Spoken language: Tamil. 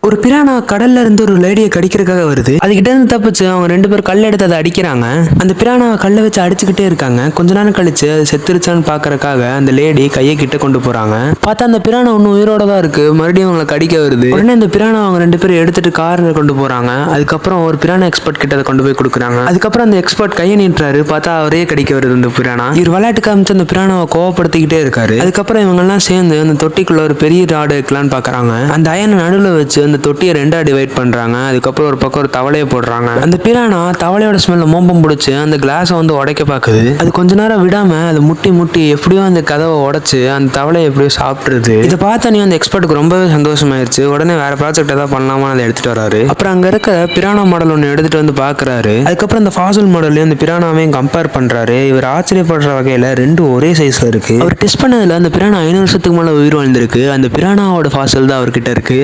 ஒரு பிரானா கடல்ல இருந்து ஒரு லேடியை கடிக்கிறதுக்காக வருது. அதுகிட்ட இருந்து தப்பிச்சு அவங்க 2 பேரும் கல் எடுத்து அதை அடிக்கிறாங்க. அந்த பிரானா கல்லை வச்சு அடிச்சுக்கிட்டே இருக்காங்க. கொஞ்ச நேரம் கழிச்சு அது செத்துருச்சான்னு பாக்குறதுக்காக அந்த லேடி கையை கிட்ட கொண்டு போறாங்க. பார்த்தா அந்த பிரானா ஒன்னும் உயிரோட தான் இருக்கு. மறுபடியும் அவங்களை கடிக்க வருது. உடனே அந்த பிரானா அவங்க 2 பேரும் எடுத்துட்டு கார்ல கொண்டு போறாங்க. அதுக்கப்புறம் ஒரு பிரானா எக்ஸ்பர்ட் கிட்ட அதை கொண்டு போய் கொடுக்குறாங்க. அதுக்கப்புறம் அந்த எக்ஸ்பர்ட் கையை நீட்டுறாரு. பார்த்தா அவரே கடிக்க வருது அந்த பிரானா. இவர் விளையாட்டு காமிச்சு அந்த பிரானாவை கோவப்படுத்திக்கிட்டே இருக்காரு. அதுக்கப்புறம் இவங்க எல்லாம் சேர்ந்து அந்த தொட்டிக்குள்ள ஒரு பெரிய ராடு வைக்கலான்னு பாக்குறாங்க. அந்த அயனை நடுவில் வச்சு அந்த தொட்டியை 2ஆ டிவைட் பண்றாங்க. அதுக்கப்புறம் ஒரு பக்கம் ஒரு தவளையை போடுறாங்க. அந்த பிரானா தவளையோட ஸ்மெல்ல மோப்பம் பிடிச்சு அந்த கிளாஸை வந்து உடைக்க பாக்குது. அது கொஞ்ச நேரம் விடாம அது முட்டி எப்படியோ அந்த கதவை உடைச்சு அந்த தவளையை எப்படியோ சாப்பிட்டுருது. இதை பார்த்த நீ அந்த எக்ஸ்பர்ட்டுக்கு ரொம்பவே சந்தோஷமாயிருச்சு. உடனே வேற ப்ராஜெக்ட் ஏதாவது பண்ணலாமா அதை எடுத்துட்டு வராரு. அப்புறம் அங்க இருக்க பிரானா மாடல் ஒன்று எடுத்துட்டு வந்து பாக்குறாரு. அதுக்கப்புறம் அந்த ஃபாசில் மாடலையும் அந்த பிரானாவையும் கம்பேர் பண்றாரு. இவர் ஆச்சரியப்படுற வகையில 2 ஒரே சைஸ்ல இருக்கு. அவர் டெஸ்ட் பண்ணதுல அந்த பிரானா 500 வருஷத்துக்கு மேல உயிர் வாழ்ந்திருக்கு. அந்த பிரானாவோட ஃபாசில் தான் அவர்கிட்ட இருக்கு.